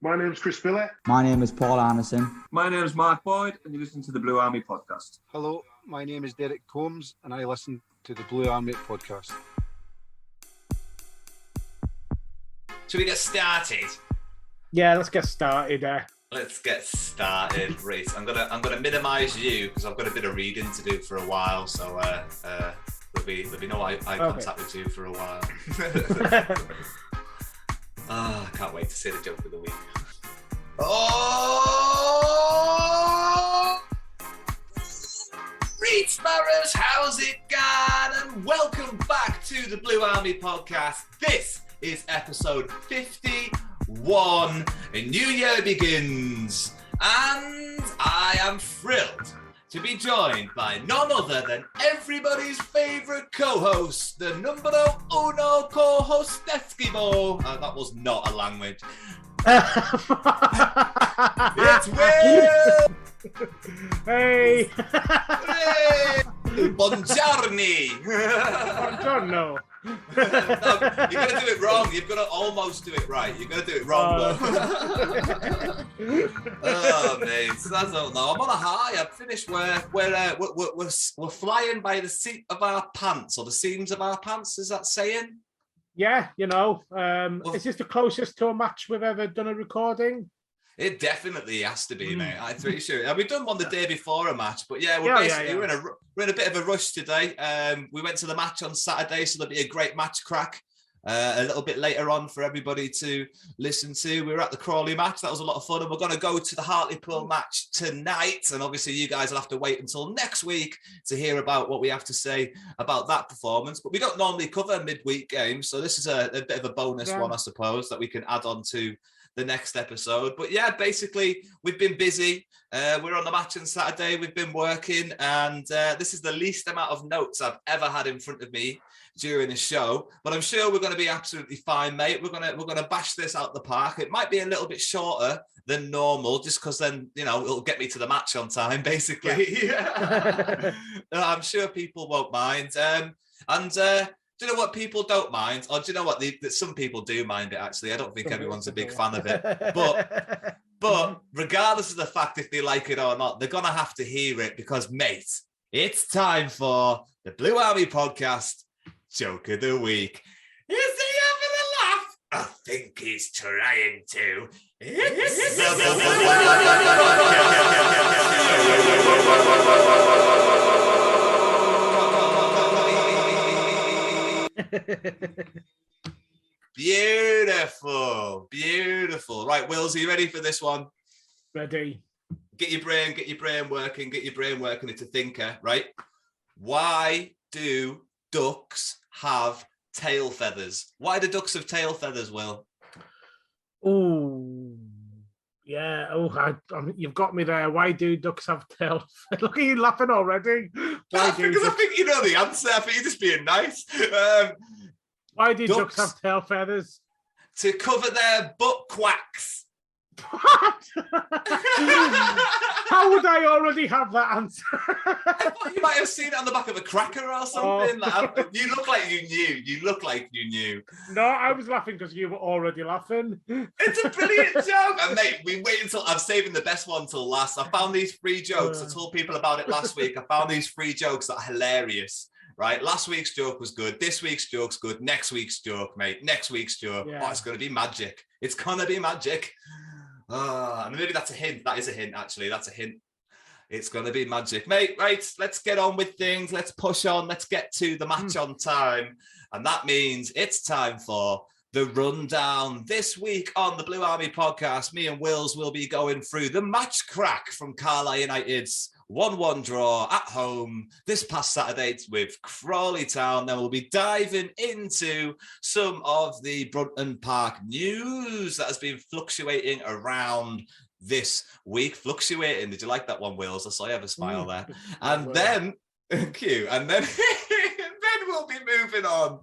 My name's Chris Billett. My name is Paul Anderson. My name is Mark Boyd, and you listen to the Blue Army podcast. Hello, my name is Derek Combs, and I listen to the Blue Army podcast. Should we get started? Yeah, let's get started. Let's get started. Right, I'm gonna minimise you because I've got a bit of reading to do for a while. So there'll be no eye contact with you for a while. I can't wait to say the joke of the week. Oh, Reed Sparrows, how's it gone? And welcome back to the Blue Army podcast. This is episode 51. A new year begins, and I am thrilled to be joined by none other than everybody's favourite co-host, the numero uno co-host, Deskibo. That was not a language. It's Will! Hey! Hey! Buongiorni! Buongiorno! No, you're going to do it wrong. You've got to almost do it right. You're going to do it wrong, though. Oh, mate. I don't know. I'm on a high. I've finished work. We're flying by the seat of our pants, or the seams of our pants, is that saying? Yeah, you know. Is this the closest to a match we've ever done a recording? It definitely has to be, mate. I'm pretty sure. We've done one the day before a match, but yeah, we're in a bit of a rush today. We went to the match on Saturday, so there'll be a great match crack a little bit later on for everybody to listen to. We were at the Crawly match. That was a lot of fun, and we're going to go to the Hartlepool match tonight. And obviously, you guys will have to wait until next week to hear about what we have to say about that performance. But we don't normally cover midweek games, so this is a bit of a bonus one, I suppose, that we can add on to the next episode. But yeah, basically we've been busy. We're on the match on Saturday. We've been working, and this is the least amount of notes I've ever had in front of me during a show. But I'm sure we're going to be absolutely fine, mate. We're gonna bash this out the park. It might be a little bit shorter than normal, just because then it'll get me to the match on time, basically. Yeah. I'm sure people won't mind. Do you know what people don't mind? Or do you know what? Some people do mind it, actually. I don't think everyone's a big fan of it. But regardless of the fact if they like it or not, they're going to have to hear it because, mate, it's time for the Blue Army podcast Joke of the Week. Is he having a laugh? I think he's trying to. It's Beautiful. Right, Wills, are you ready for this one? Ready. Get your brain working. It's a thinker, right? Why do ducks have tail feathers? Why do ducks have tail feathers, Will? Oh, yeah. Oh, you've got me there. Why do ducks have tail feathers? Look at you laughing already. I think you know the answer. I think you're just being nice. Why do ducks have tail feathers? To cover their butt quacks. What? How would I already have that answer? I thought you might have seen it on the back of a cracker or something. Oh. You look like you knew. No, I was laughing because you were already laughing. It's a brilliant joke. And mate, I'm saving the best one till last. I found these 3 jokes. I told people about it last week. I found these 3 jokes that are hilarious. Right, last week's joke was good. This week's joke's good. Next week's joke, mate. Next week's joke. Yeah. Oh, it's going to be magic. It's going to be magic. And maybe that's a hint. That is a hint, actually. That's a hint. It's going to be magic. Mate, right, let's get on with things. Let's push on. Let's get to the match on time. And that means it's time for the rundown. This week on the Blue Army podcast, me and Wills will be going through the match crack from Carlisle United's 1-1 draw at home this past Saturday with Crawly Town. Then we'll be diving into some of the Brunton Park news that has been fluctuating around this week. Fluctuating. Did you like that one, Wills? I saw you have a smile there. And then, cute. And then, then we'll be moving on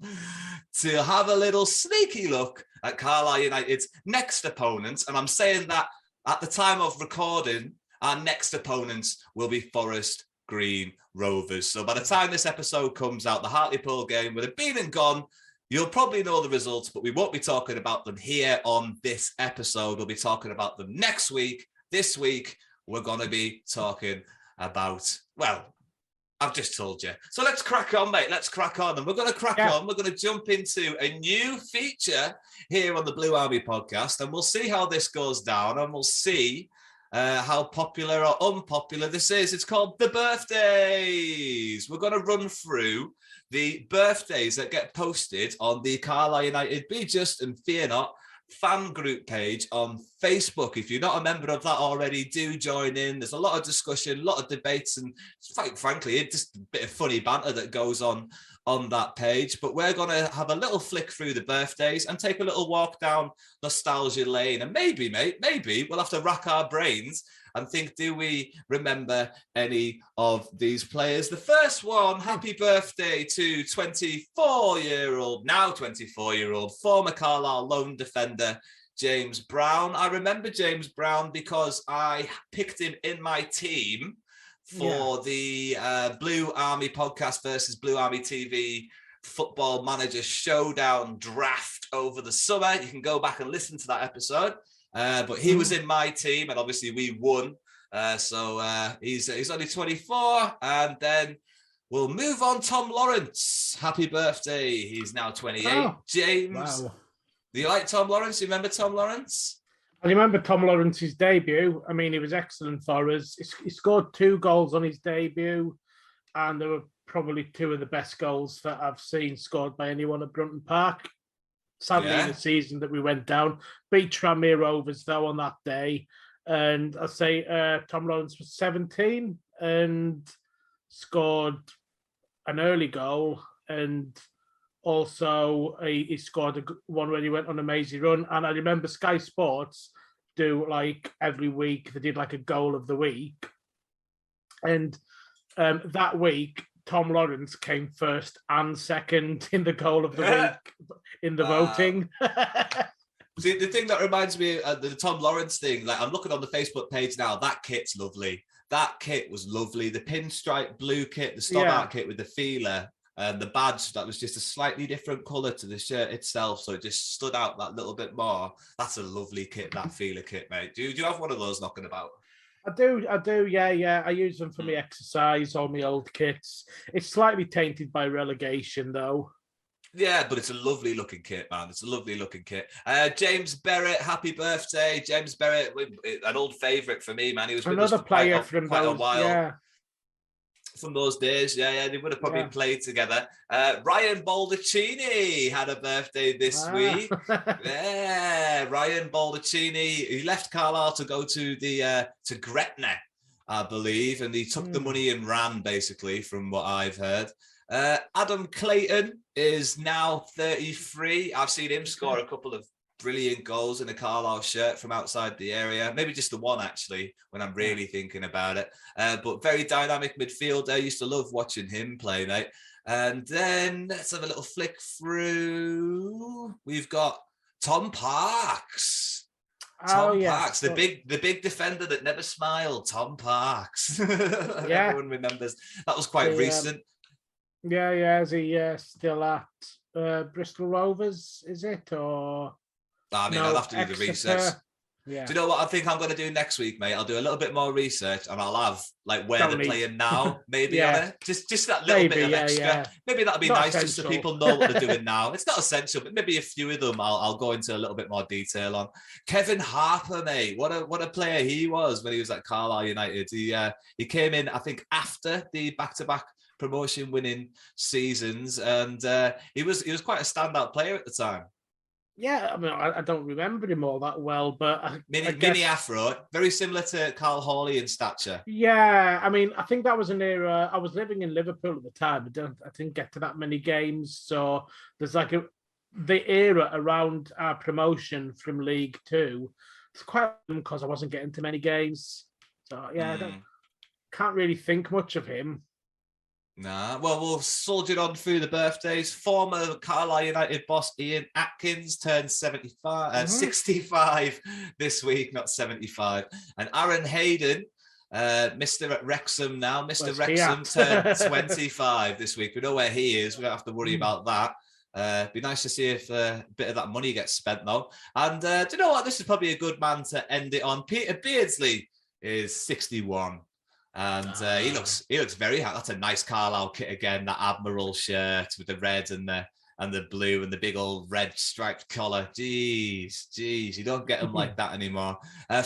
to have a little sneaky look at Carlisle United's next opponents. And I'm saying that at the time of recording, our next opponents will be Forest Green Rovers. So by the time this episode comes out, the Hartlepool game will have been and gone. You'll probably know the results, but we won't be talking about them here on this episode. We'll be talking about them next week. This week, we're going to be talking about, well, I've just told you. So let's crack on, mate. Let's crack on. And we're going to crack on. We're going to jump into a new feature here on the Blue Army podcast, and we'll see how this goes down, and we'll see how popular or unpopular this is. It's called The Birthdays. We're going to run through the birthdays that get posted on the Carlisle United Be Just and Fear Not fan group page on Facebook. If you're not a member of that already, do join in. There's a lot of discussion, a lot of debates, and quite frankly, it's just a bit of funny banter that goes on that page. But we're going to have a little flick through the birthdays and take a little walk down nostalgia lane. And maybe, mate, maybe we'll have to rack our brains and think, do we remember any of these players? The first one, happy birthday to 24-year-old, now 24-year-old, former Carlisle lone defender, James Brown. I remember James Brown because I picked him in my team for the Blue Army podcast versus Blue Army TV Football Manager Showdown draft over the summer. You can go back and listen to that episode. But he was in my team, and obviously we won. So he's only 24, and then we'll move on. Tom Lawrence, happy birthday! He's now 28. Oh, James, do you like Tom Lawrence? You remember Tom Lawrence? I remember Tom Lawrence's debut. I mean, he was excellent for us. He scored 2 goals on his debut, and they were probably 2 of the best goals that I've seen scored by anyone at Brunton Park. Sadly, in the season that we went down, beat Tranmere Rovers though on that day, and I say Tom Lawrence was 17 and scored an early goal, and also he scored one when he went on a mazy run. And I remember Sky Sports do like every week they did like a goal of the week, and that week Tom Lawrence came first and second in the goal of the week in the voting. See, the thing that reminds me of the Tom Lawrence thing, like I'm looking on the Facebook page now, that kit's lovely. That kit was lovely. The pinstripe blue kit, the Stoddart kit with the feeler, and the badge that was just a slightly different colour to the shirt itself, so it just stood out that little bit more. That's a lovely kit, that feeler kit, mate. Do you have one of those knocking about? I do, yeah. I use them for my exercise or my old kits. It's slightly tainted by relegation, though. Yeah, but it's a lovely looking kit, man. It's a lovely looking kit. James Berrett, happy birthday. James Berrett, an old favourite for me, man. He was with us for quite a while. Yeah. From those days, yeah, they would have probably played together. Ryan Baldacchini had a birthday this week. Yeah, Ryan Baldacchini. He left Carlisle to go to the to Gretna, I believe, and he took the money and ran, basically, from what I've heard. Adam Clayton is now 33. I've seen him score a couple of brilliant goals in a Carlisle shirt from outside the area. Maybe just the one, actually, when I'm really thinking about it. But very dynamic midfielder. I used to love watching him play, mate. And then let's have a little flick through. We've got Tom Parks. Tom Parks, the big defender that never smiled. Tom Parks. Everyone remembers. That was quite recent. Is he still at Bristol Rovers, is it? Or I mean, I'll have to do the research. Yeah. Do you know what I think I'm going to do next week, mate? I'll do a little bit more research, and I'll have like where they're playing now, maybe on it. Just that little bit of extra. Yeah. Maybe that'll be nice, just so people know what they're doing now. It's not essential, but maybe a few of them I'll go into a little bit more detail on. Kevin Harper, mate, what a player he was when he was at Carlisle United. He came in, I think, after the back-to-back promotion winning seasons, and he was quite a standout player at the time. Yeah, I mean, I don't remember him all that well, but mini afro, very similar to Carl Hawley in stature. Yeah, I mean, I think that was an era. I was living in Liverpool at the time. I didn't get to that many games, so there's like the era around our promotion from League Two. It's quite because I wasn't getting to many games, so I can't really think much of him. Nah, well, we'll soldier on through the birthdays. Former Carlisle United boss Ian Atkins turned 65 this week, not 75. And Aaron Hayden, Mr. at Wrexham now. Mr. Wrexham turned 25 this week. We know where he is. We don't have to worry about that. Be nice to see if a bit of that money gets spent though. And do you know what? This is probably a good man to end it on. Peter Beardsley is 61. And he looks very happy. That's a nice Carlisle kit again. That Admiral shirt with the red and the blue and the big old red striped collar. Jeez, you don't get them like that anymore.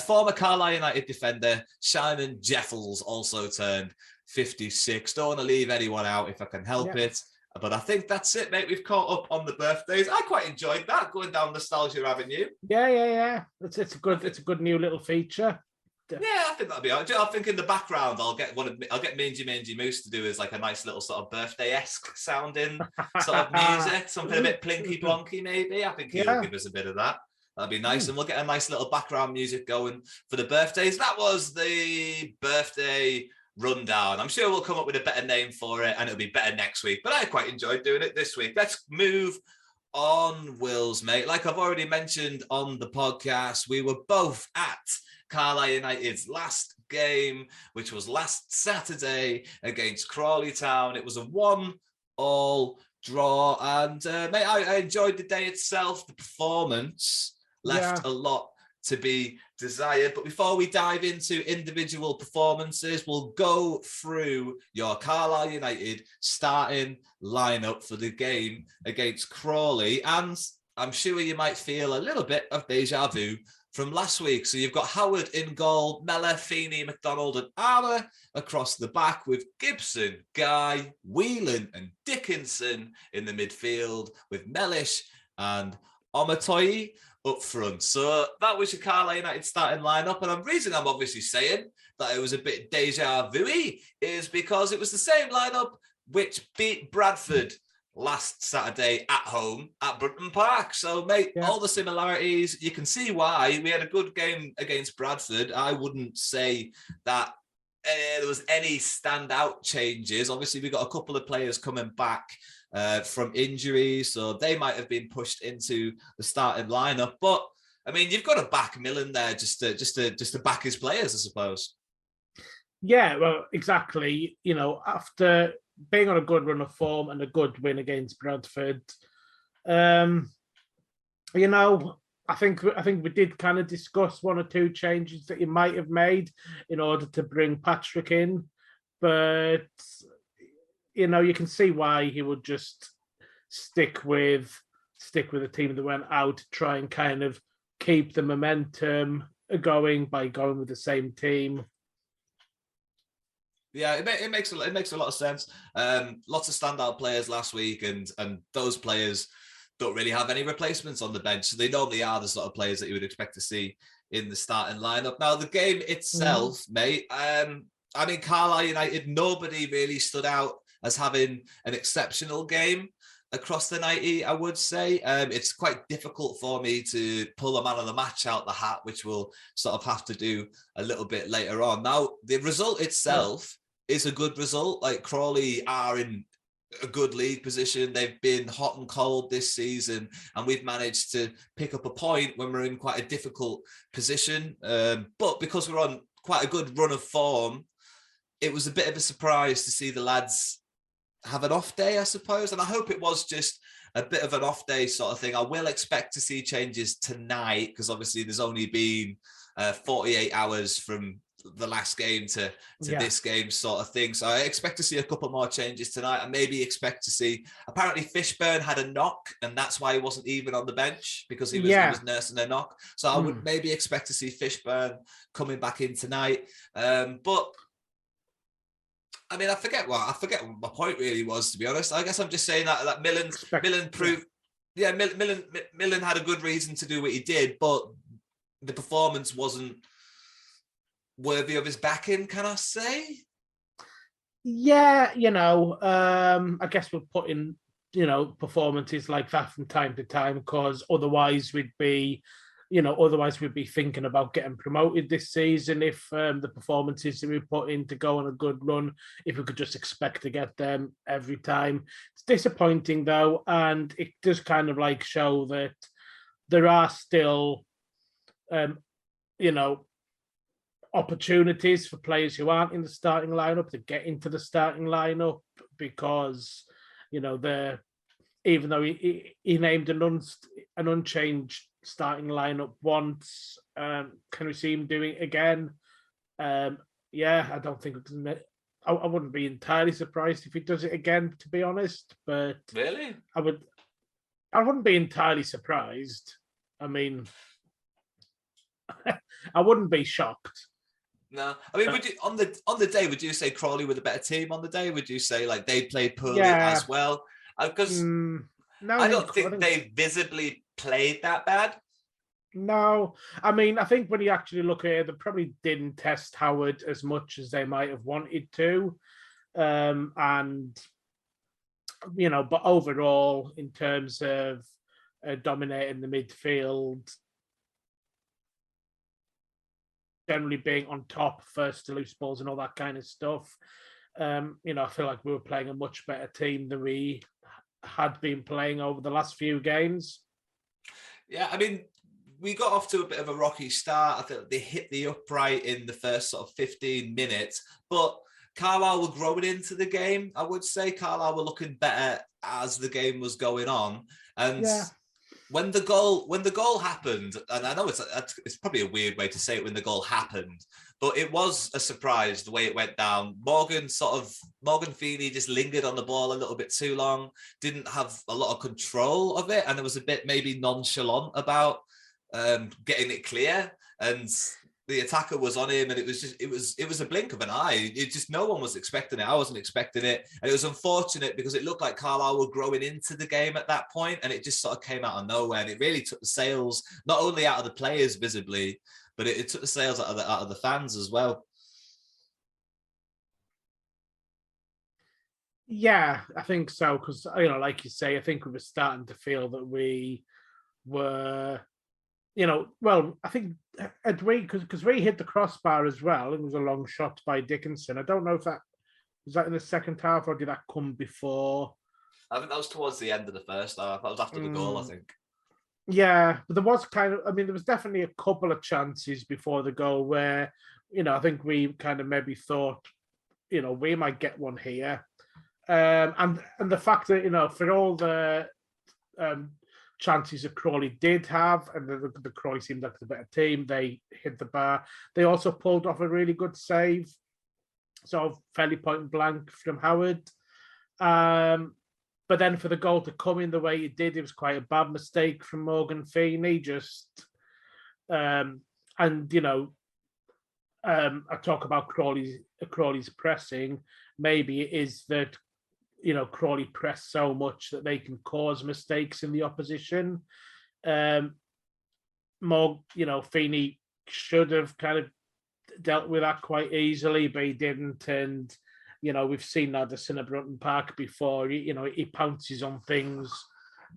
Former Carlisle United defender Simon Jeffels also turned 56. Don't want to leave anyone out if I can help it. But I think that's it, mate. We've caught up on the birthdays. I quite enjoyed that, going down nostalgia avenue. Yeah. It's a good new little feature. Yeah, I think that'll be all right. I think in the background I'll get Mangy Moose to do as like a nice little sort of birthday-esque sounding sort of music, something a bit plinky plonky maybe. I think he'll give us a bit of that. That'd be nice, and we'll get a nice little background music going for the birthdays. That was the birthday rundown. I'm sure we'll come up with a better name for it, and it'll be better next week. But I quite enjoyed doing it this week. Let's move on, Wills, mate. Like I've already mentioned on the podcast, we were both at Carlisle United's last game, which was last Saturday against Crawly Town. It was a 1-1 draw, and mate, I enjoyed the day itself. The performance left a lot to be desired. But before we dive into individual performances, we'll go through your Carlisle United starting lineup for the game against Crawly, and I'm sure you might feel a little bit of deja vu from last week. So you've got Howard in goal, Mella, Feeney, McDonald and Marra across the back, with Gibson, Guy, Whelan and Dickinson in the midfield, with Mellish and Omatoyi up front. So that was your Carlisle United starting lineup. And the reason I'm obviously saying that it was a bit deja vu-y is because it was the same lineup which beat Bradford last Saturday at home at Brunton Park. So, mate, all the similarities. You can see why. We had a good game against Bradford. I wouldn't say that there was any standout changes. Obviously, we got a couple of players coming back from injuries, so they might have been pushed into the starting lineup. But I mean, you've got to back Millen there just to back his players, I suppose. Yeah, well, exactly. You know, after being on a good run of form and a good win against Bradford, you know, I think we did kind of discuss one or two changes that he might have made in order to bring Patrick in, but you know, you can see why he would just stick with a team that went out to try and kind of keep the momentum going by going with the same team. Yeah, it makes a lot of sense. Lots of standout players last week, and those players don't really have any replacements on the bench, so they normally are the sort of players that you would expect to see in the starting lineup. Now, the game itself, mate. I mean, Carlisle United, nobody really stood out as having an exceptional game across the 90, I would say. It's quite difficult for me to pull a man of the match out the hat, which we'll sort of have to do a little bit later on. Now, the result itself is a good result. Like, Crawly are in a good league position. They've been hot and cold this season, and we've managed to pick up a point when we're in quite a difficult position. But because we're on quite a good run of form, it was a bit of a surprise to see the lads have an off day, I suppose. And I hope it was just a bit of an off day sort of thing. I will expect to see changes tonight, because obviously there's only been 48 hours from the last game to this game sort of thing. So I expect to see a couple more changes tonight. I maybe expect to see, apparently Fishburne had a knock, and that's why he wasn't even on the bench, because he was nursing a knock. So I would maybe expect to see Fishburne coming back in tonight. But I mean, I forget what my point really was, to be honest. I guess I'm just saying that Millen proved, Millen had a good reason to do what he did, but the performance wasn't worthy of his backing, can I say? Yeah, you know, I guess we're putting, you know, performances like that from time to time, because otherwise we'd be thinking about getting promoted this season if the performances that we put in to go on a good run, if we could just expect to get them every time. It's disappointing though, and it does kind of like show that there are still, you know, opportunities for players who aren't in the starting lineup to get into the starting lineup, because, you know, even though he named an unchanged starting lineup once. Can we see him doing it again? Yeah, I don't think I wouldn't be entirely surprised if he does it again, to be honest. But really, I wouldn't be entirely surprised. I mean, I wouldn't be shocked. No, I mean, would you on the day? Would you say Crawly were the better team on the day? Would you say like they played poorly as well? Because no, I don't think they visibly played that bad. No, I mean, I think when you actually look at it, they probably didn't test Howard as much as they might have wanted to, and but overall, in terms of dominating the midfield, generally being on top, first to loose balls and all that kind of stuff. I feel like we were playing a much better team than we had been playing over the last few games. Yeah, I mean, we got off to a bit of a rocky start. I think they hit the upright in the first sort of 15 minutes, but Carlisle were growing into the game. I would say Carlisle were looking better as the game was going on. And when the goal happened, and I know it's probably a weird way to say it when the goal happened, but it was a surprise the way it went down. Morgan Feeney just lingered on the ball a little bit too long, didn't have a lot of control of it, and it was a bit maybe nonchalant about getting it clear, and the attacker was on him, and it was a blink of an eye. It just, no one was expecting it. I wasn't expecting it, and it was unfortunate because it looked like Carlisle were growing into the game at that point, and it just sort of came out of nowhere, and it really took the sails not only out of the players visibly, but it took the sails out of the fans as well. Yeah, I think so, because like you say, I think we were starting to feel that we were. I think because we hit the crossbar as well. It was a long shot by Dickinson. I don't know if that was in the second half or did that come before? I think that was towards the end of the first half. That was after the goal, I think. Yeah, but there was there was definitely a couple of chances before the goal where, I think we kind of maybe thought, we might get one here. And the fact that, for all the chances that Crawly did have, and the Crawly seemed like the better team. They hit the bar. They also pulled off a really good save, sort of fairly point blank from Howard. But then for the goal to come in the way it did, it was quite a bad mistake from Morgan Feeney. I talk about Crawly's pressing. Maybe it is that Crawly press so much that they can cause mistakes in the opposition. Feeney should have kind of dealt with that quite easily, but he didn't. And, we've seen that at Cinnabrunton Park before. He pounces on things,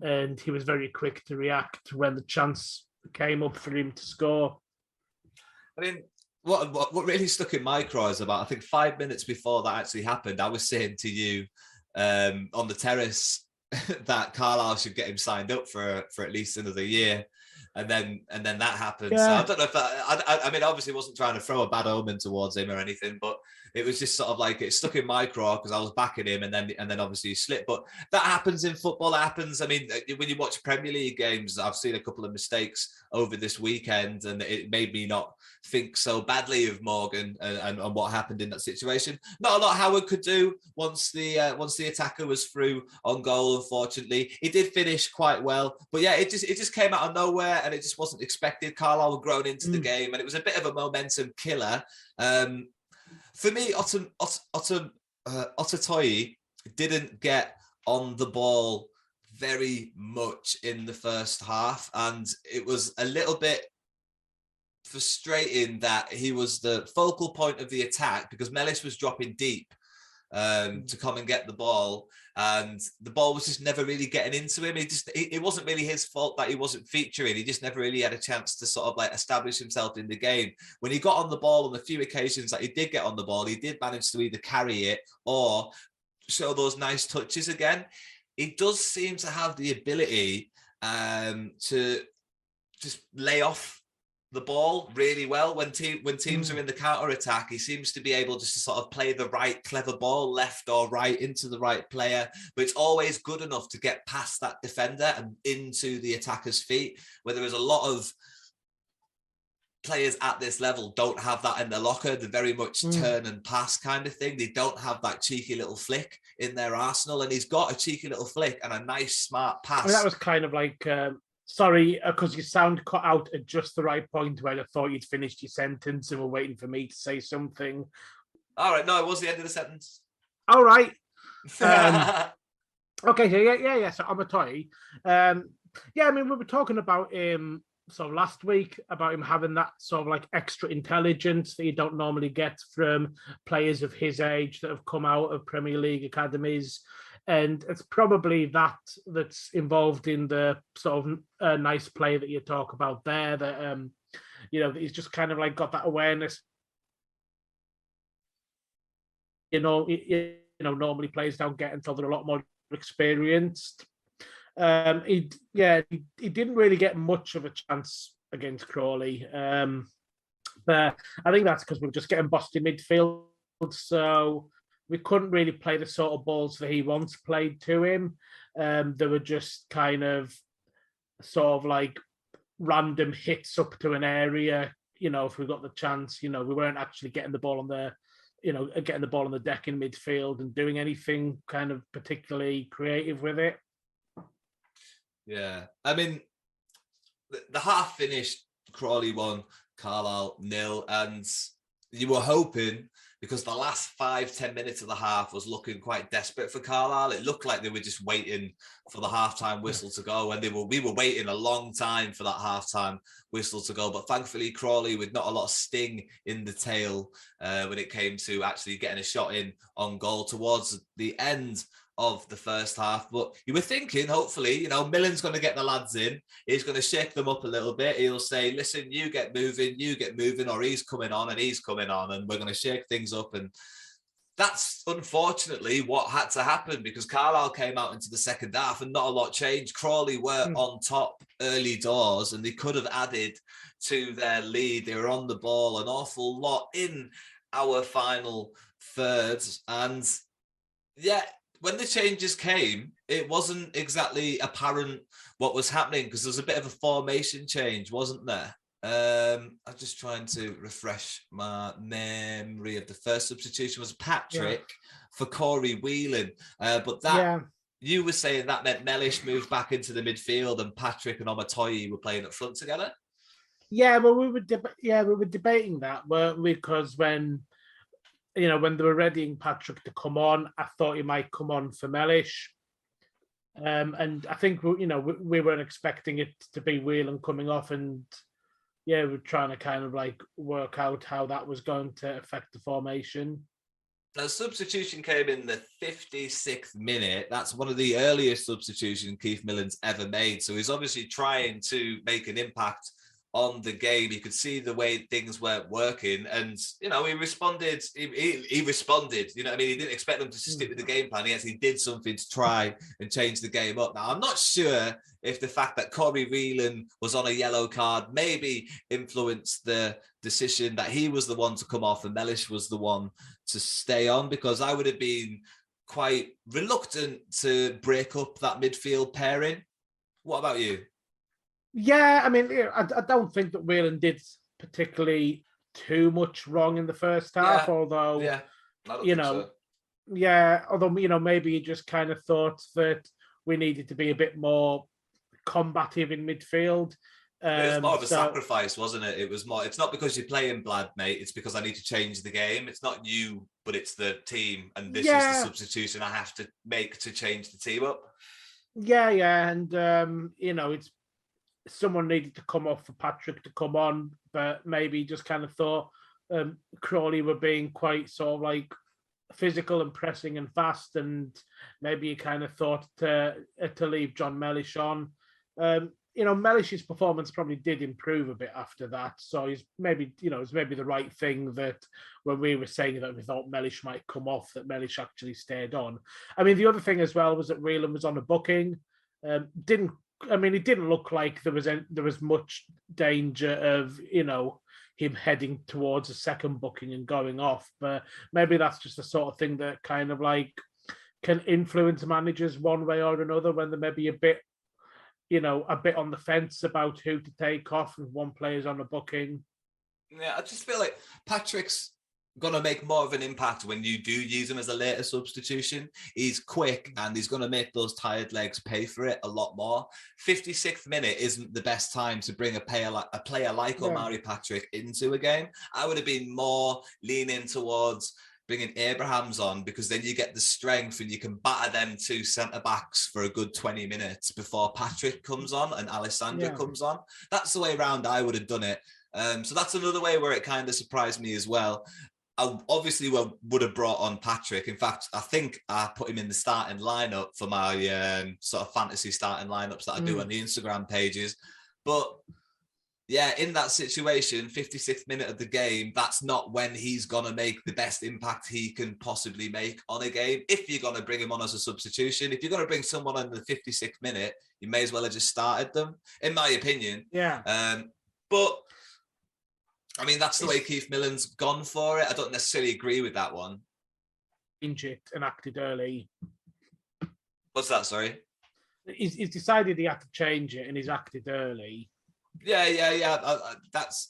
and he was very quick to react when the chance came up for him to score. I mean, what really stuck in my craw is about, I think 5 minutes before that actually happened, I was saying to you, on the terrace that Carlisle should get him signed up for at least another year, and then that happened. Yeah. So I don't know if that. I mean, obviously, wasn't trying to throw a bad omen towards him or anything, but it was just sort of like it stuck in my craw because I was backing him, and then obviously he slipped. But that happens in football. That happens. I mean, when you watch Premier League games, I've seen a couple of mistakes over this weekend, and it made me not think so badly of Morgan and what happened in that situation. Not a lot Howard could do once the attacker was through on goal. Unfortunately, he did finish quite well, but yeah, it just came out of nowhere, and it just wasn't expected. Carlisle were grown into the game, and it was a bit of a momentum killer. For me, Otatoyi didn't get on the ball very much in the first half, and it was a little bit frustrating that he was the focal point of the attack because Mellis was dropping deep to come and get the ball, and the ball was just never really getting into him. It wasn't really his fault that he wasn't featuring. He just never really had a chance to sort of like establish himself in the game. When he got on the ball on the few occasions that he did get on the ball, he did manage to either carry it or show those nice touches again. He does seem to have the ability to just lay off the ball really well when teams are in the counter attack. He seems to be able just to sort of play the right clever ball, left or right, into the right player, but it's always good enough to get past that defender and into the attacker's feet, where there is a lot of players at this level don't have that in their locker. They're very much turn and pass kind of thing. They don't have that cheeky little flick in their arsenal, and he's got a cheeky little flick and a nice smart pass. I mean, that was kind of like, sorry, because your sound cut out at just the right point where I thought you'd finished your sentence and were waiting for me to say something. All right, no, it was the end of the sentence. All right. Okay, so yeah. So I'm a toy. I mean, we were talking about sort of last week about him having that sort of like extra intelligence that you don't normally get from players of his age that have come out of Premier League academies. And it's probably that's involved in the sort of nice play that you talk about there, that, that he's just kind of like got that awareness. Normally players don't get until they're a lot more experienced. He didn't really get much of a chance against Crawly, but I think that's because we're just getting bossed in midfield, so we couldn't really play the sort of balls that he once played to him. They were just kind of sort of like random hits up to an area. If we got the chance, we weren't actually getting the ball on the deck in midfield and doing anything kind of particularly creative with it. Yeah, I mean, the half finished, Crawley 1, Carlisle 0, and you were hoping, because the last 5-10 minutes of the half was looking quite desperate for Carlisle. It looked like they were just waiting for the halftime whistle to go, and we were waiting a long time for that halftime whistle to go. But thankfully, Crawley, with not a lot of sting in the tail when it came to actually getting a shot in on goal towards the end of the first half. But you were thinking, hopefully, Millen's going to get the lads in. He's going to shake them up a little bit. He'll say, listen, you get moving, or he's coming on, and we're going to shake things up. And that's unfortunately what had to happen, because Carlisle came out into the second half and not a lot changed. Crawley were on top early doors, and they could have added to their lead. They were on the ball an awful lot in our final thirds. And yeah, when the changes came, it wasn't exactly apparent what was happening, because there was a bit of a formation change, wasn't there? I'm just trying to refresh my memory of the first substitution was Patrick for Corey Whelan. But you were saying that meant Mellish moved back into the midfield and Patrick and Omatoyi were playing up front together? Yeah, well, we were debating that, weren't we? Because when they were readying Patrick to come on, I thought he might come on for Mellish. And I think, we weren't expecting it to be Whelan coming off, and we're trying to kind of like work out how that was going to affect the formation. The substitution came in the 56th minute. That's one of the earliest substitutions Keith Millen's ever made. So he's obviously trying to make an impact on the game. You could see the way things weren't working, and he responded. He responded. He didn't expect them to stick with the game plan. He actually did something to try and change the game up. Now, I'm not sure if the fact that Corey Whelan was on a yellow card maybe influenced the decision that he was the one to come off and Mellish was the one to stay on, because I would have been quite reluctant to break up that midfield pairing. What about you? Yeah, I mean, I don't think that Whelan did particularly too much wrong in the first half, although, maybe he just kind of thought that we needed to be a bit more combative in midfield. It was more of a sacrifice, wasn't it? It was more, it's not because you're playing Blad, mate, it's because I need to change the game. It's not you, but it's the team, and this is the substitution I have to make to change the team up. Yeah, and, it's someone needed to come off for Patrick to come on, but maybe just kind of thought Crawley were being quite sort of like physical and pressing and fast, and maybe he kind of thought to leave John Mellish on. Mellish's performance probably did improve a bit after that, so he's maybe it's maybe the right thing that when we were saying that we thought Mellish might come off, that Mellish actually stayed on. I mean, the other thing as well was that Whelan was on a booking. Didn't I mean, it didn't look like there was much danger of him heading towards a second booking and going off. But maybe that's just the sort of thing that kind of like can influence managers one way or another when they may be a bit on the fence about who to take off if one player's on a booking. Yeah, I just feel like Patrick's going to make more of an impact when you do use him as a later substitution. He's quick and he's going to make those tired legs pay for it a lot more. 56th minute isn't the best time to bring a player like Omari Patrick into a game. I would have been more leaning towards bringing Abrahams on, because then you get the strength and you can batter them two centre-backs for a good 20 minutes before Patrick comes on and Alessandra comes on. That's the way around I would have done it. So that's another way where it kind of surprised me as well. I obviously would have brought on Patrick. In fact, I think I put him in the starting lineup for my sort of fantasy starting lineups that I do on the Instagram pages. But yeah, in that situation, 56th minute of the game, that's not when he's going to make the best impact he can possibly make on a game. If you're going to bring him on as a substitution, if you're going to bring someone on the 56th minute, you may as well have just started them, in my opinion. Yeah. But I mean, that's the way Keith Millen's gone for it. I don't necessarily agree with that one. Injured and acted early. What's that, sorry? He's decided he had to change it and he's acted early. Yeah.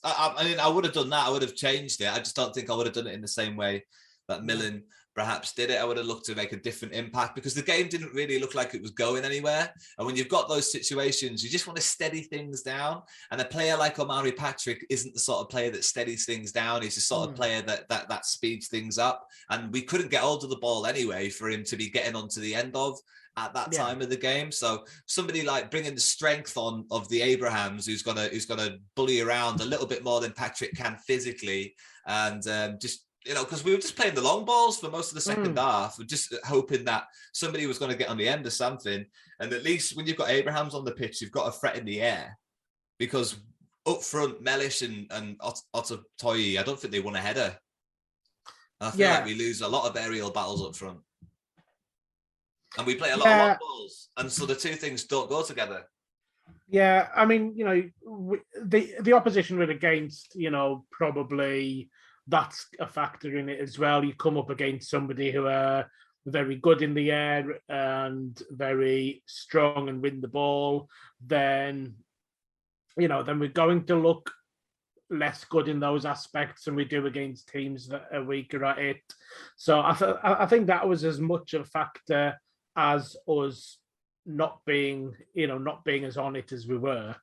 I mean, I would have done that. I would have changed it. I just don't think I would have done it in the same way that Millen perhaps did it. I would have looked to make a different impact because the game didn't really look like it was going anywhere. And when you've got those situations, you just want to steady things down. And a player like Omari Patrick isn't the sort of player that steadies things down. He's the sort of player that speeds things up. And we couldn't get hold of the ball anyway for him to be getting onto the end of at that time of the game. So somebody like bringing the strength on of the Abrahams, who's gonna bully around a little bit more than Patrick can physically, and just, because we were just playing the long balls for most of the second half, we're just hoping that somebody was going to get on the end of something. And at least when you've got Abrahams on the pitch, you've got a threat in the air, because up front, Mellish and Ototoyi, I don't think they won a header. And I feel like we lose a lot of aerial battles up front. And we play a lot of long balls. And so the two things don't go together. Yeah, I mean, the opposition were against, probably that's a factor in it as well. You come up against somebody who are very good in the air and very strong and win the ball, then we're going to look less good in those aspects than we do against teams that are weaker at it. So I think that was as much a factor as us not being as on it as we were.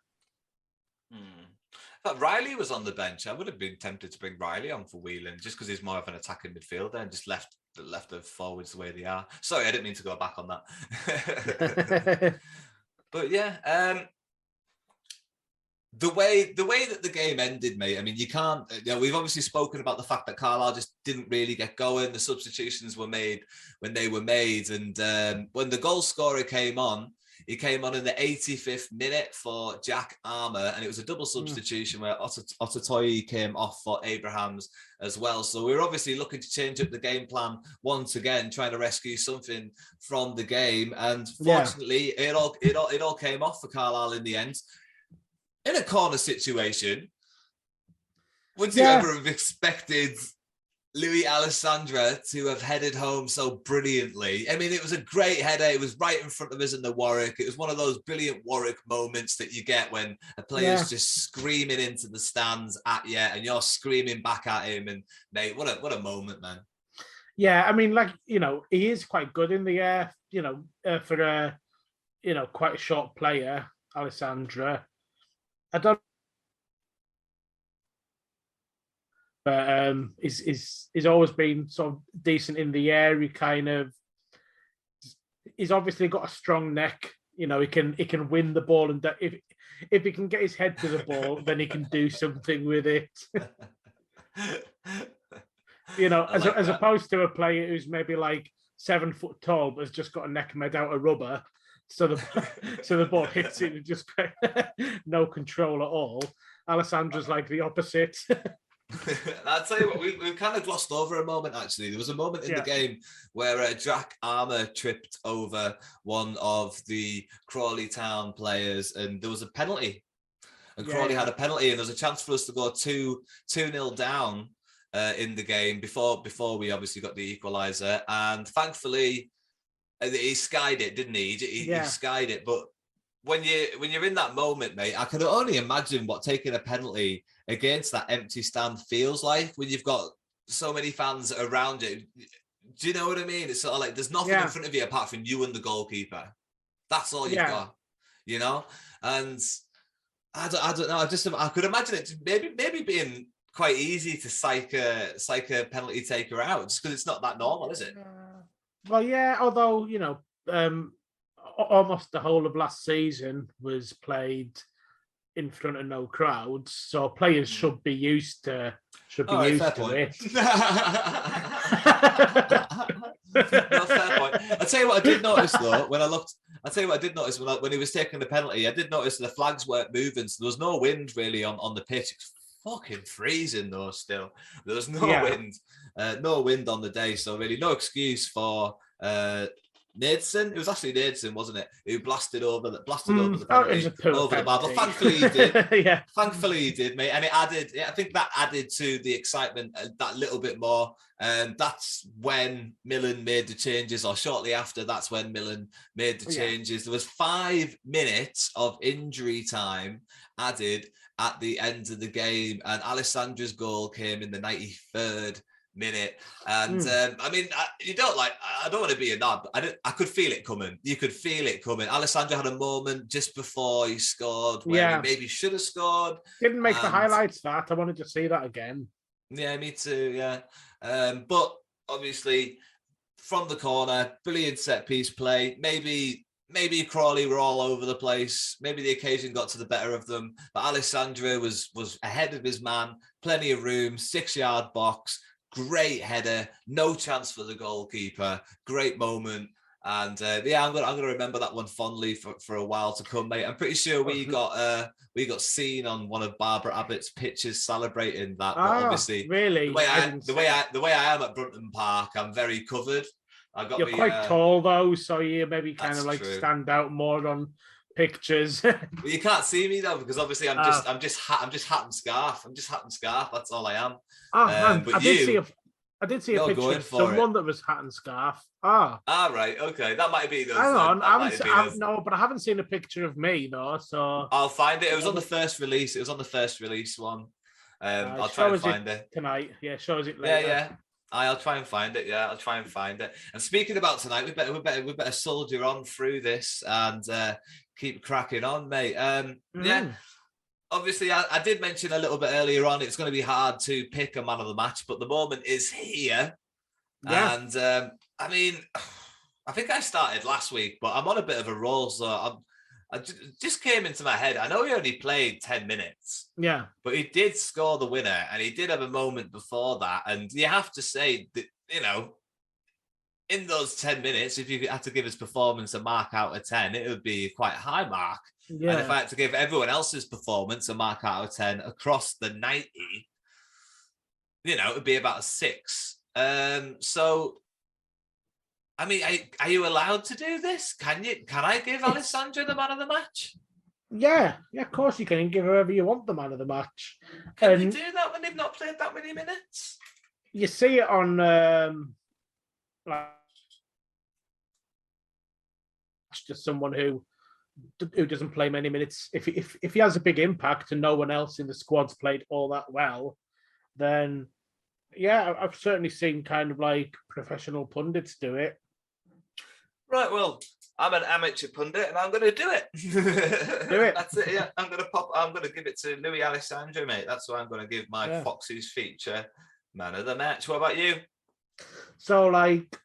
I thought Riley was on the bench. I would have been tempted to bring Riley on for Whelan just because he's more of an attacking midfielder and just left the forwards the way they are. Sorry, I didn't mean to go back on that. But yeah, the way that the game ended, mate. I mean, you can't. We've obviously spoken about the fact that Carlisle just didn't really get going. The substitutions were made when they were made, and when the goal scorer came on, he came on in the 85th minute for Jack Armour, and it was a double substitution where Ototoyi came off for Abrahams as well. So we were obviously looking to change up the game plan once again, trying to rescue something from the game. And fortunately, it all came off for Carlisle in the end. In a corner situation, would you ever have expected Louis Alessandra to have headed home so brilliantly? I mean, it was a great header. It was right in front of us in the Warwick. It was one of those brilliant Warwick moments that you get when a player's just screaming into the stands at you and you're screaming back at him. And mate, what a moment, man. Yeah, I mean, he is quite good in the air, for a, quite a short player, Alessandra. I don't. But he's always been sort of decent in the air. He's obviously got a strong neck. He can win the ball, and if he can get his head to the ball, then he can do something with it. As opposed to a player who's maybe like 7 foot tall but has just got a neck made out of rubber. So the ball hits it and just no control at all. Alessandra's like the opposite. I'll tell you what, we kind of glossed over a moment, actually. There was a moment in the game where Jack Armour tripped over one of the Crawley Town players, and there was a penalty. And Crawley had a penalty, and there was a chance for us to go 2-0 down in the game before we obviously got the equaliser. And thankfully, he skied it, didn't he? He skied it, but when you're in that moment, mate, I can only imagine what taking a penalty against that empty stand feels like when you've got so many fans around it. Do you know what I mean? It's sort of like there's nothing in front of you apart from you and the goalkeeper. That's all you've got, you know? And I don't know. I could imagine it maybe being quite easy to psych a penalty taker out just because it's not that normal, is it? Well, yeah, although, you know, almost the whole of last season was played in front of no crowds, so players should be used to it. No, fair point. I'll tell you what I did notice though when he was taking the penalty. I did notice the flags weren't moving, so there was no wind really on the pitch. It's fucking freezing though. Still, there was no wind on the day, so really no excuse for Nadeson. It was actually Nadeson, wasn't it? Who blasted over the penalty over the bar. But thankfully he did. Thankfully he did, mate. And it added. I think that added to the excitement that little bit more. And that's when Millen made the changes, or shortly after. That's when Millen made the changes. There was 5 minutes of injury time added at the end of the game, and Alessandra's goal came in the 93rd minute. And I mean, I don't want to be a knob. I could feel it coming. You could feel it coming. Alessandro had a moment just before he scored where he maybe should have scored. Didn't make the highlights that. I wanted to see that again. Yeah, me too. Yeah. But obviously from the corner, brilliant set piece play. Maybe Crawley were all over the place. Maybe the occasion got to the better of them. But Alessandro was ahead of his man. Plenty of room. 6-yard box. Great header, no chance for the goalkeeper. Great moment, and I'm gonna remember that one fondly for a while to come, mate. I'm pretty sure we got seen on one of Barbara Abbott's pictures celebrating that. But obviously, really, the way I am at Brunton Park, I'm very covered. You're quite tall though, so you maybe kind of like stand out more on pictures. Well, you can't see me though because obviously I'm just hat and scarf. That's all I am. But I did see a picture of someone that was hat and scarf. Right, okay, that might be those. Hang on, but I haven't seen a picture of me though. So I'll find it. It was on the first release. It was on the first release one. I'll try and find it tonight. Yeah, shows it later. Yeah. I'll try and find it. Yeah, I'll try and find it. And speaking about tonight, we better soldier on through this and keep cracking on, mate. Yeah. Obviously, I did mention a little bit earlier on, it's going to be hard to pick a man of the match, but the moment is here. Yeah. And I mean, I think I started last week, but I'm on a bit of a roll, so I just came into my head. I know he only played 10 minutes. Yeah. But he did score the winner, and he did have a moment before that. And you have to say that, you know, in those 10 minutes, if you had to give his performance a mark out of 10, it would be quite a high mark. Yeah. And if I had to give everyone else's performance a mark out of 10 across the 90, you know, it would be about a 6. So, I mean, are you allowed to do this? Can I give Alessandro the man of the match? Yeah, of course you can. Give whoever you want the man of the match. Can you do that when they've not played that many minutes? You see it on just someone who doesn't play many minutes. If he has a big impact and no one else in the squad's played all that well, then yeah, I've certainly seen kind of like professional pundits do it. Right, well, I'm an amateur pundit and I'm going to do it. Do it. That's it, yeah. I'm going to give it to Louis Alessandro, mate. That's what I'm going to give my Foxes feature man of the match. What about you? So, like,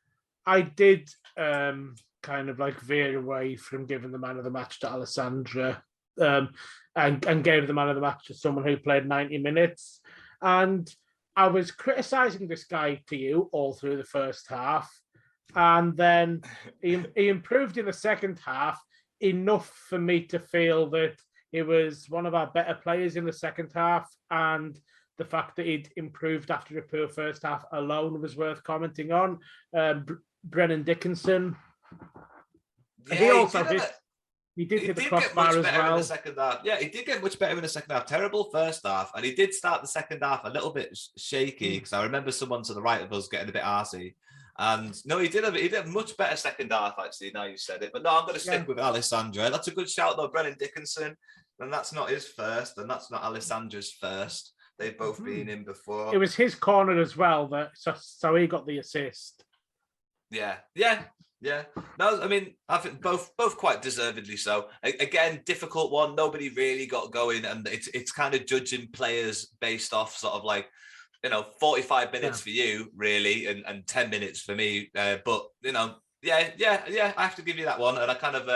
I did kind of like veer away from giving the man of the match to Alessandro and gave the man of the match to someone who played 90 minutes. And I was criticising this guy to you all through the first half. And then he improved in the second half enough for me to feel that he was one of our better players in the second half. And the fact that he'd improved after a poor first half alone was worth commenting on. Brennan Dickinson. Yeah, he did hit the get crossbar much as better well. in the second half. Yeah, he did get much better in the second half. Terrible first half, and he did start the second half a little bit shaky because I remember someone to the right of us getting a bit arsey. And no, he did a much better second half, actually, now you said it. But no, I'm going to stick with Alessandro. That's a good shout, though, Brennan Dickinson. And that's not his first, and that's not Alessandro's first. They've both been in before. It was his corner as well, so he got the assist. Yeah. No, I mean, I think both quite deservedly so. Again, difficult one. Nobody really got going, and it's kind of judging players based off sort of like, 45 minutes for you, really, and 10 minutes for me. But, I have to give you that one. And I kind of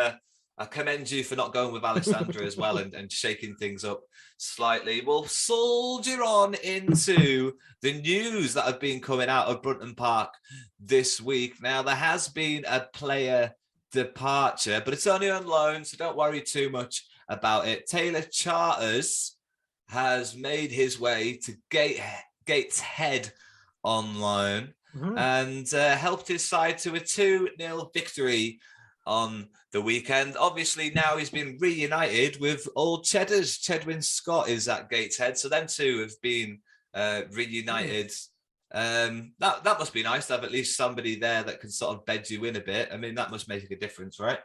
I commend you for not going with Alessandro as well and shaking things up slightly. We'll soldier on into the news that have been coming out of Brunton Park this week. Now, there has been a player departure, but it's only on loan, so don't worry too much about it. Taylor Charters has made his way to Gateshead on loan and helped his side to a 2-0 victory on the weekend. Obviously, now he's been reunited with old Cheddars. Chedwin Scott is at Gateshead, so them two have been reunited. That must be nice to have at least somebody there that can sort of bed you in a bit. I mean, that must make a difference, right?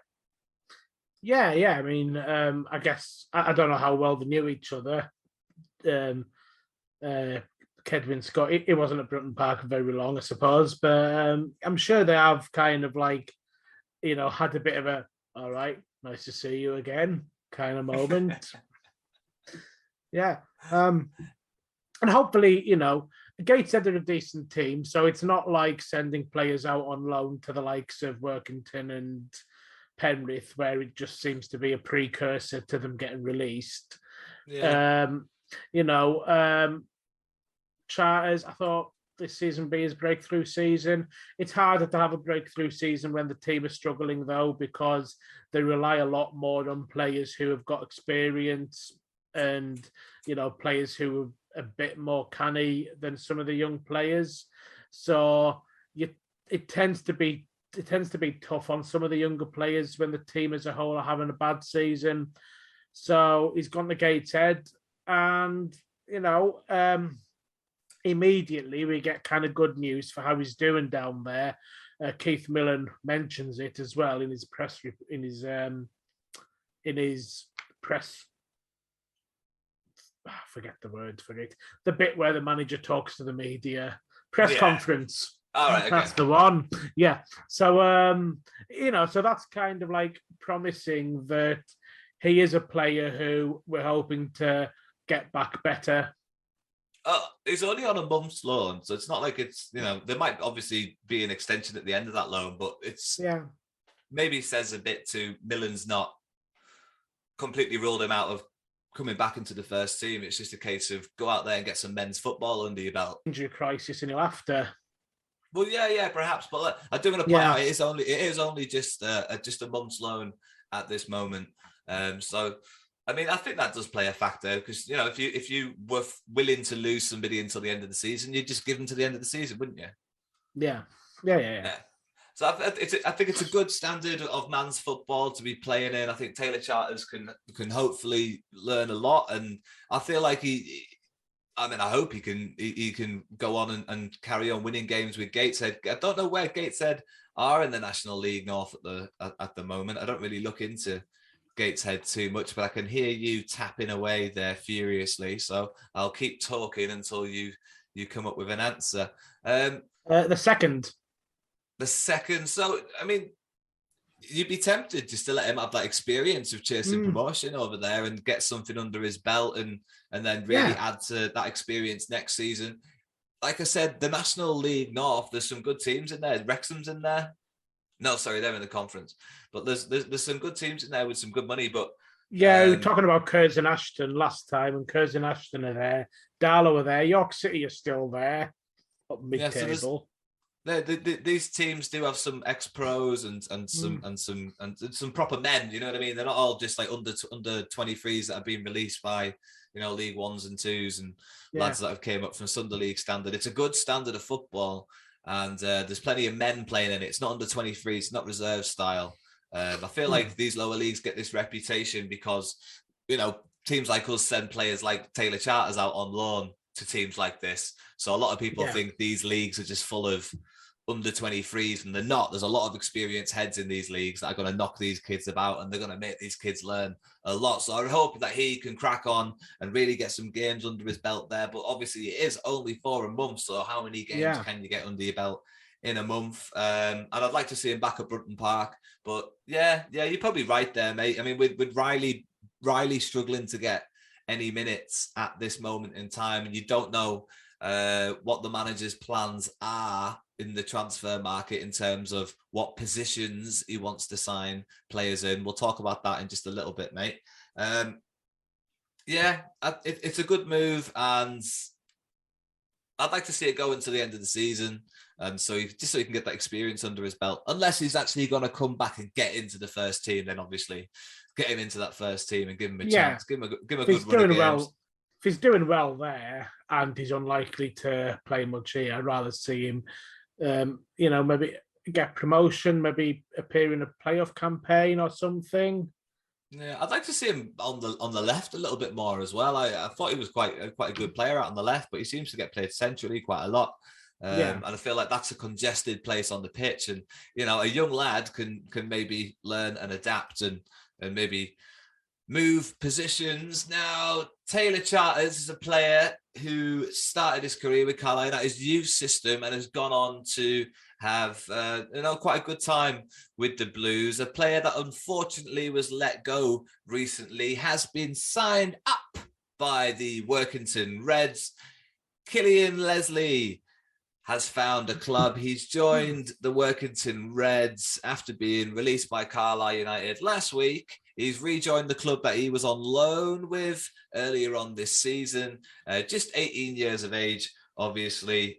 Yeah. I mean, I guess I don't know how well they knew each other. Kedwin Scott, it wasn't at Brunton Park very long, I suppose, but I'm sure they have kind of like, had a bit of a, all right, nice to see you again kind of moment. Yeah. And hopefully, Gateshead are a decent team, so it's not like sending players out on loan to the likes of Workington and Penrith, where it just seems to be a precursor to them getting released. Yeah. Charters, I thought this season be his breakthrough season. It's harder to have a breakthrough season when the team is struggling, though, because they rely a lot more on players who have got experience and, players who are a bit more canny than some of the young players. So it tends to be tough on some of the younger players when the team as a whole are having a bad season. So he's gone to Gateshead, and immediately we get kind of good news for how he's doing down there. Keith Millen mentions it as well in his press. I forget the word for it. The bit where the manager talks to the media. Press conference. All right, okay. That's the one. Yeah. So so that's kind of like promising that he is a player who we're hoping to get back better. He's only on a month's loan, so it's not like it's, there might obviously be an extension at the end of that loan, but it's maybe says a bit to Millen's not completely ruled him out of coming back into the first team. It's just a case of go out there and get some men's football under your belt. Injury crisis and he'll have to. Well, yeah, perhaps, but I do want to point out it is only just a month's loan at this moment. So. I mean, I think that does play a factor because, if you were willing to lose somebody until the end of the season, you'd just give them to the end of the season, wouldn't you? Yeah. So I think it's a good standard of man's football to be playing in. I think Taylor Charters can hopefully learn a lot, and I feel like I hope he can go on and carry on winning games with Gateshead. I don't know where Gateshead are in the National League North at the moment. I don't really look into Gateshead too much, but I can hear you tapping away there furiously. So I'll keep talking until you come up with an answer. The second. So, I mean, you'd be tempted just to let him have that experience of chasing promotion over there and get something under his belt and then really add to that experience next season. Like I said, the National League North, there's some good teams in there. Wrexham's in there. No, sorry, they're in the conference. But there's some good teams in there with some good money. But we were talking about Curzon and Ashton last time, and Curzon and Ashton are there. Darlow are there. York City are still there, up mid-table. These teams do have some ex-pros and some proper men. You know what I mean? They're not all just like under 23s that have been released by League Ones and Twos and lads that have came up from Sunday League standard. It's a good standard of football, and there's plenty of men playing in it. It's not under 23s. It's not reserve style. I feel like these lower leagues get this reputation because teams like us send players like Taylor Charters out on loan to teams like this. So a lot of people think these leagues are just full of under 23s, and they're not. There's a lot of experienced heads in these leagues that are going to knock these kids about, and they're going to make these kids learn a lot. So I hope that he can crack on and really get some games under his belt there. But obviously it is only for a month, so how many games can you get under your belt in a month? And I'd like to see him back at Brunton Park. But yeah, you're probably right there, mate. I mean, with Riley struggling to get any minutes at this moment in time, and you don't know what the manager's plans are in the transfer market in terms of what positions he wants to sign players in. We'll talk about that in just a little bit, mate. It's a good move, and I'd like to see it go into the end of the season, and so he can get that experience under his belt. Unless he's actually going to come back and get into the first team, then obviously get him into that first team and give him a chance. Give him a good run of games. If he's doing well there and he's unlikely to play much here, I'd rather see him, maybe get promotion, maybe appear in a playoff campaign or something. Yeah, I'd like to see him on the left a little bit more as well. I thought he was quite a good player out on the left, but he seems to get played centrally quite a lot. And I feel like that's a congested place on the pitch, and a young lad can maybe learn and adapt and maybe move positions. Now, Taylor Charters is a player who started his career with Carlisle at his youth system and has gone on to have quite a good time with the Blues. A player that unfortunately was let go recently has been signed up by the Workington Reds. Killian Leslie has found a club. He's joined the Workington Reds after being released by Carlisle United last week. He's rejoined the club that he was on loan with earlier on this season. Just 18 years of age, obviously.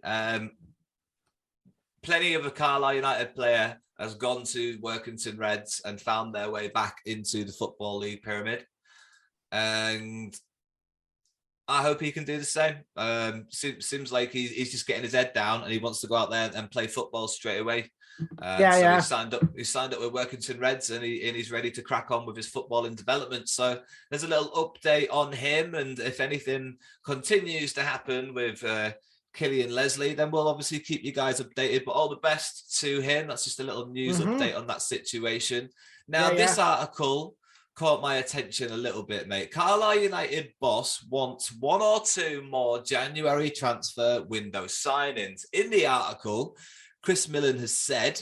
Plenty of a Carlisle United player has gone to Workington Reds and found their way back into the Football League pyramid. And I hope he can do the same. Seems like he's just getting his head down and he wants to go out there and play football straight away. He signed up with Workington Reds and he's ready to crack on with his footballing development. So there's a little update on him, and if anything continues to happen with Killian Leslie, then we'll obviously keep you guys updated. But all the best to him. That's just a little news update on that situation. Now, this article caught my attention a little bit, mate. Carlisle United boss wants 1 or 2 more January transfer window signings. In the article, Chris Millen has said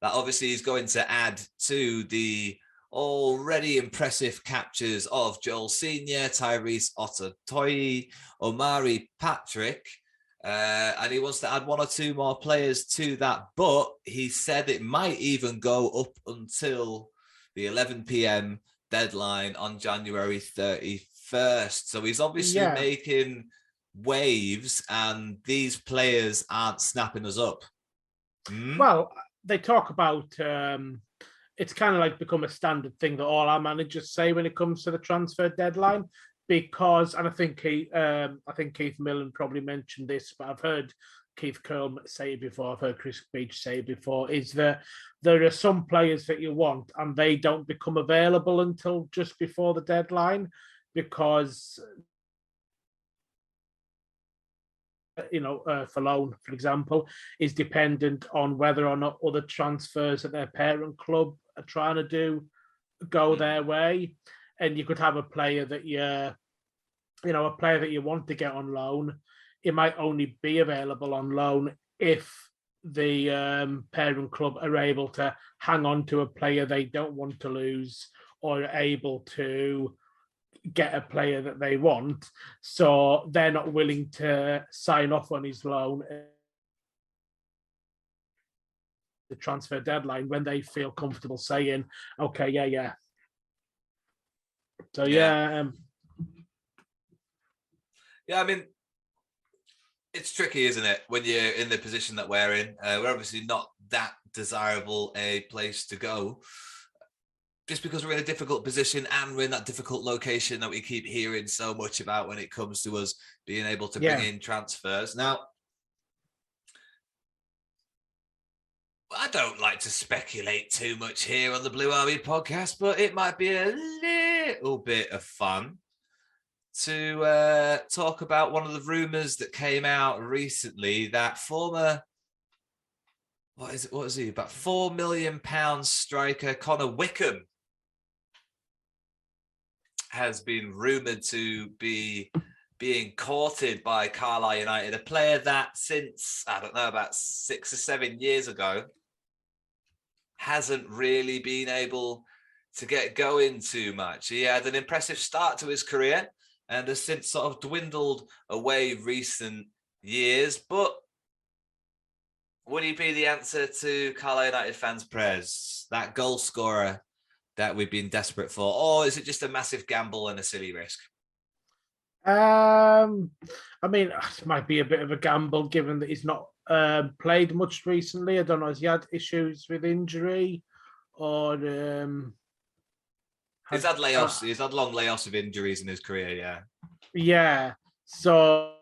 that obviously he's going to add to the already impressive captures of Joel Senior, Tyrese Ototoyi, Omari Patrick, and he wants to add 1 or 2 more players to that. But he said it might even go up until the 11 p.m. deadline on January 31st. So he's obviously making waves, and these players aren't snapping us up. Well, they talk about it's kind of like become a standard thing that all our managers say when it comes to the transfer deadline, because, and I think Keith Millen probably mentioned this, but I've heard Keith Curl say it before, I've heard Chris Beach say it before, is that there are some players that you want and they don't become available until just before the deadline, because for loan, for example, is dependent on whether or not other transfers that their parent club are trying to do go their way. And you could have a player that you want to get on loan. It might only be available on loan if the parent club are able to hang on to a player they don't want to lose, or are able to get a player that they want. So they're not willing to sign off on his loan the transfer deadline when they feel comfortable saying, okay, yeah. So I mean, It's tricky, isn't it, when you're in the position that we're in? We're obviously not that desirable a place to go, just because we're in a difficult position and we're in that difficult location that we keep hearing so much about when it comes to us being able to bring in transfers. Now, I don't like to speculate too much here on the Blue Army podcast, but it might be a little bit of fun to talk about one of the rumours that came out recently that former, what is he, about £4 million striker Connor Wickham has been rumoured to be being courted by Carlisle United, a player that since, I don't know, about 6 or 7 years ago, hasn't really been able to get going too much. He had an impressive start to his career and has since sort of dwindled away recent years. But would he be the answer to Carlisle United fans' prayers? That goal scorer that we've been desperate for? Or is it just a massive gamble and a silly risk? I mean, it might be a bit of a gamble given that he's not played much recently. I don't know, has he had issues with injury or he's had layoffs. He's had long layoffs of injuries in his career, yeah. Yeah. So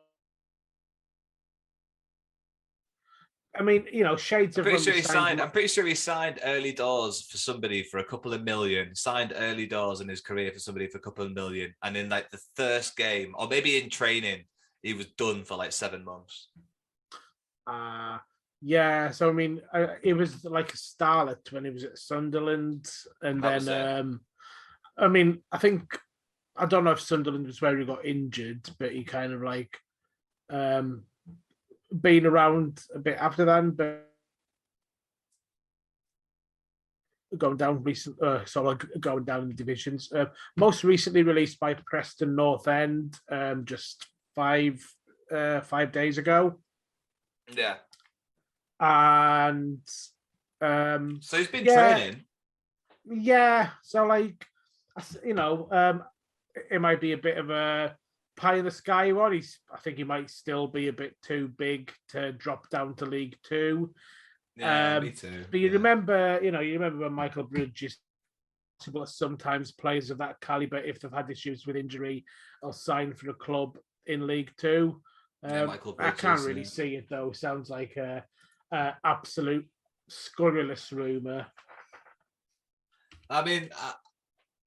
I mean, you know, shades of. I'm pretty sure he signed early doors for somebody for a couple of million. Signed early doors in his career for somebody for a couple of million, and in like the first game, or maybe in training, he was done for like 7 months. Yeah. So I mean, it was like a starlet when he was at Sunderland, and then I mean, I don't know if Sunderland was where he got injured, but he kind of like been around a bit after that, but going down going down in the divisions. Most recently released by Preston North End, just 5 days ago. Yeah, and so he's been training. Yeah, so like, you know, it might be a bit of a pie in the sky one. I think he might still be a bit too big to drop down to League Two. Yeah, me too. But you remember when Michael Bridges, sometimes players of that caliber, if they've had issues with injury, will sign for a club in League Two. Michael Bridges, I can't really see it though. Sounds like a absolute scurrilous rumor. I mean,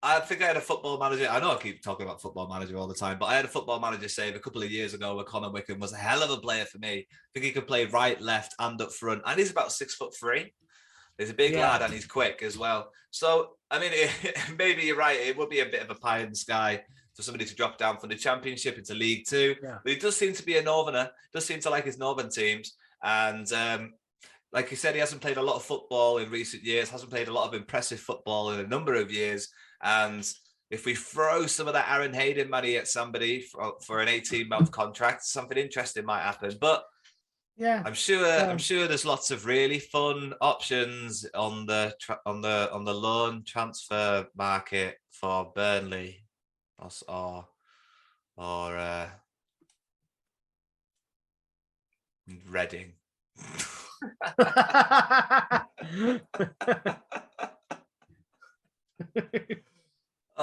I think I had a football manager. I know I keep talking about football manager all the time, but I had a football manager say a couple of years ago where Connor Wickham was a hell of a player for me. I think he could play right, left, and up front. And he's about 6'3". He's a big lad and he's quick as well. So, I mean, maybe you're right. It would be a bit of a pie in the sky for somebody to drop down from the Championship into League Two. Yeah. But he does seem to be a Northerner, does seem to like his Northern teams. And like you said, he hasn't played a lot of football in recent years, hasn't played a lot of impressive football in a number of years. And if we throw some of that Aaron Hayden money at somebody for an 18-month contract, something interesting might happen. But yeah, I'm sure there's lots of really fun options on the loan transfer market for Burnley or Reading.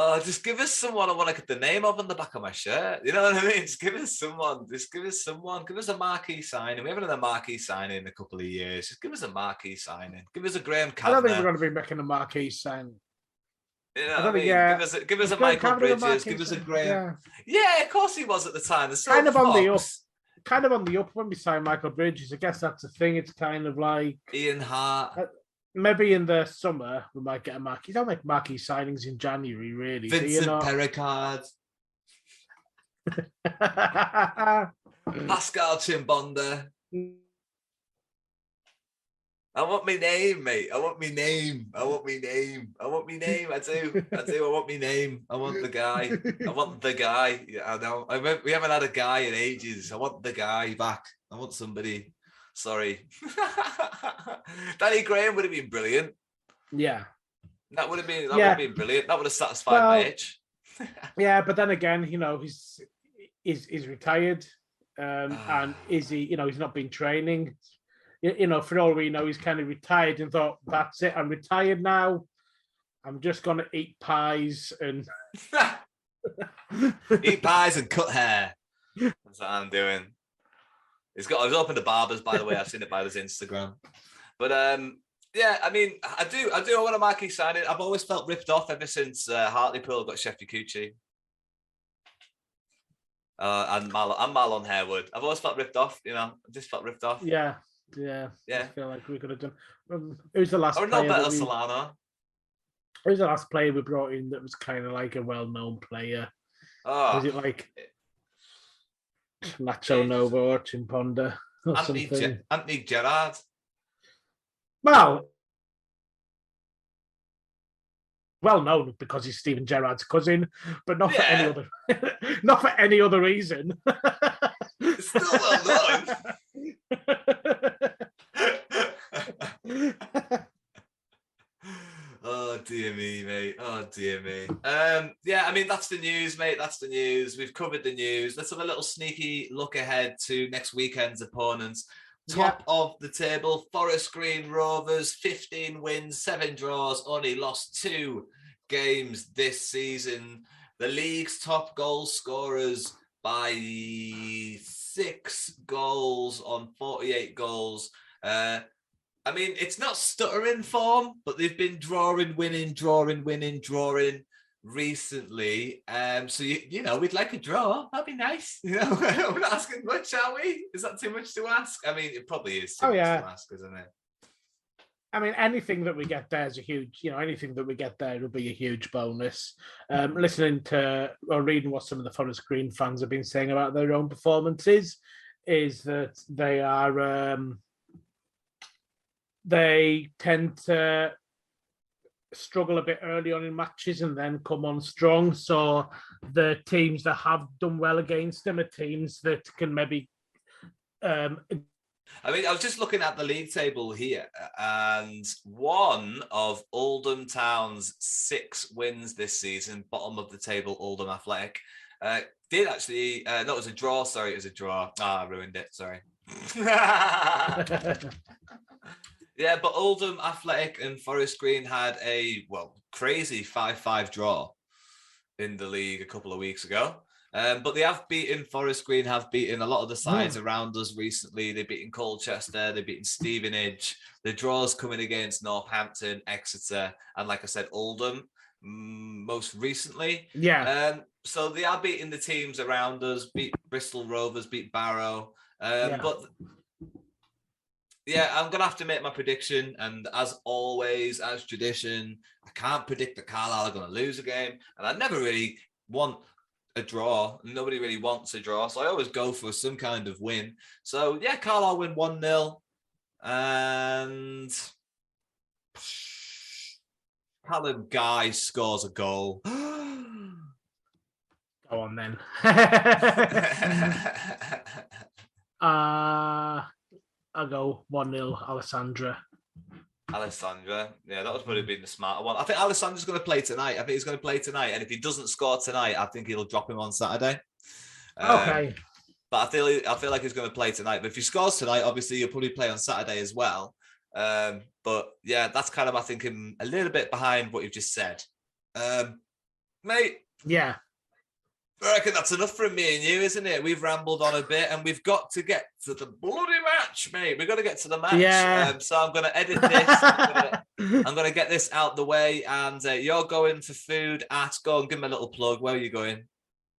Oh, just give us someone I want to get the name of on the back of my shirt. You know what I mean? Just give us someone. Give us a marquee signing. We haven't had a marquee signing in a couple of years. Just give us a marquee signing. Give us a Graham Kavanagh. I don't think we're going to be making a marquee signing. You know what I mean? Give us a Michael Bridges. Give us a Graham. Yeah, of course he was at the time. Kind of on the up. Kind of on the up when we signed Michael Bridges. I guess that's the thing. It's kind of like Ian Hart. Maybe in the summer we might get a marquee. You don't make marquee signings in January, really. Vincent Pericard. Pascal Chimbonda. I want my name, mate. I want my name. I do. I want my name. I want the guy. Yeah, I know. We haven't had a guy in ages. I want the guy back. I want somebody. Sorry. Danny Graham would have been brilliant. Yeah. That would have been brilliant. That would have satisfied my itch. Yeah, but then again, you know, he's retired. And is he, he's not been training. For all we know, he's kind of retired and thought, that's it, I'm retired now. I'm just going to eat pies and... eat pies and cut hair. That's what I'm doing. He's opened the barbers, by the way. I've seen it by his Instagram. But yeah, I mean, I want a marquee signing. I've always felt ripped off ever since Hartlepool got Sheffield Cucci. And Marlon Harewood. I've always felt ripped off, I just felt ripped off. Yeah. I feel like we could have done. Who's the last player? Or Norberto Solano. Who's the last player we brought in that was kind of like a well-known player? Was it like Nacho Nova or Chimponda or something? Anthony Gerrard. Well known because he's Steven Gerrard's cousin, but not for any other not for any other reason. It's still well known. Oh dear me, mate. Oh dear me. Yeah, I mean that's the news, mate. That's the news. We've covered the news. Let's have a little sneaky look ahead to next weekend's opponents. Top of the table, Forest Green Rovers, 15 wins, 7 draws, only lost 2 games this season. The league's top goal scorers by 6 goals on 48 goals. I mean, it's not stuttering form, but they've been drawing, winning recently. So, we'd like a draw. That'd be nice. We're not asking much, are we? Is that too much to ask? I mean, it probably is too much to ask, isn't it? I mean, anything that we get there is a huge, anything that we get there will be a huge bonus. Listening to or reading what some of the Forest Green fans have been saying about their own performances is that they are... they tend to struggle a bit early on in matches and then come on strong. So the teams that have done well against them are teams that can maybe... I mean, I was just looking at the league table here, and one of Oldham Town's 6 wins this season, bottom of the table, Oldham Athletic, did actually... no, it was a draw. Sorry, it was a draw. I ruined it. Sorry. Yeah, but Oldham Athletic and Forest Green had a, crazy 5-5 draw in the league a couple of weeks ago. But they have beaten, Forest Green have beaten a lot of the sides around us recently. They've beaten Colchester, they've beaten Stevenage. The draws coming against Northampton, Exeter, and like I said, Oldham most recently. Yeah. So they are beating the teams around us, beat Bristol Rovers, beat Barrow. But... yeah, I'm going to have to make my prediction. And as always, as tradition, I can't predict that Carlisle are going to lose a game. And I never really want a draw. Nobody really wants a draw. So I always go for some kind of win. So, yeah, Carlisle win 1-0. And Callum Guy scores a goal. Go on, then. I'll go 1-0 Alessandra. Yeah, that was probably been the smarter one. I think Alessandra's going to play tonight. And if he doesn't score tonight, I think he'll drop him on Saturday. Okay. But I feel like he's going to play tonight. But if he scores tonight, obviously he'll probably play on Saturday as well. But yeah, that's kind of my thinking a little bit behind what you've just said. Mate. Yeah. I reckon that's enough from me and you, isn't it? We've rambled on a bit and we've got to get to the bloody match, mate. We've got to get to the match. Yeah. So I'm going to edit this. I'm going to get this out the way. And you're going for food at... Go and give me a little plug. Where are you going?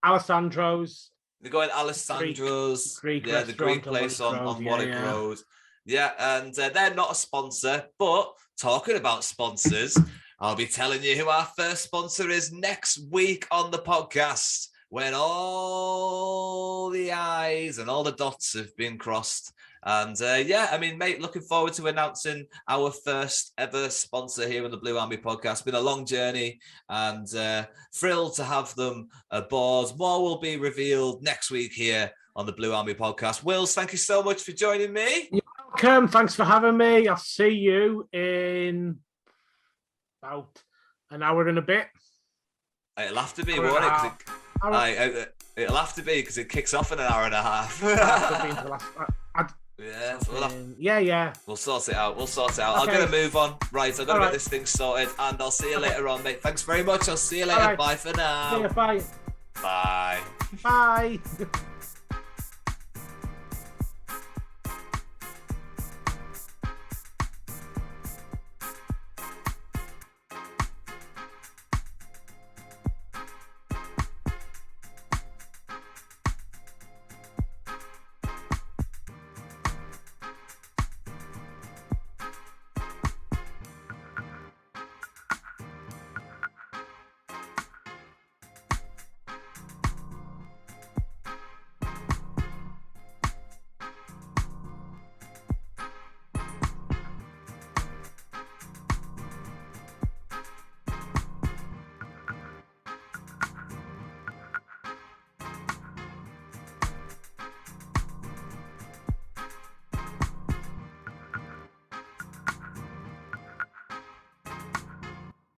Alessandro's. You're going Alessandro's. Greek the Greek place on Warwick Road. Yeah, and they're not a sponsor. But talking about sponsors, I'll be telling you who our first sponsor is next week on the podcast, when all the I's and all the dots have been crossed. And yeah, I mean, mate, looking forward to announcing our first ever sponsor here on the Blue Army podcast. It's been a long journey and thrilled to have them aboard. More will be revealed next week here on the Blue Army podcast. Wills, thank you so much for joining me. You're welcome. Thanks for having me. I'll see you in about an hour and a bit. It'll have to be, won't it? It'll have to be because it kicks off in an hour and a half. Yeah, yeah. We'll sort it out. Okay. I'm going to move on. Right, I've got to get this thing sorted, and I'll see you later on, mate. Thanks very much. I'll see you later. Right. Bye for now. See you, bye. Bye. Bye.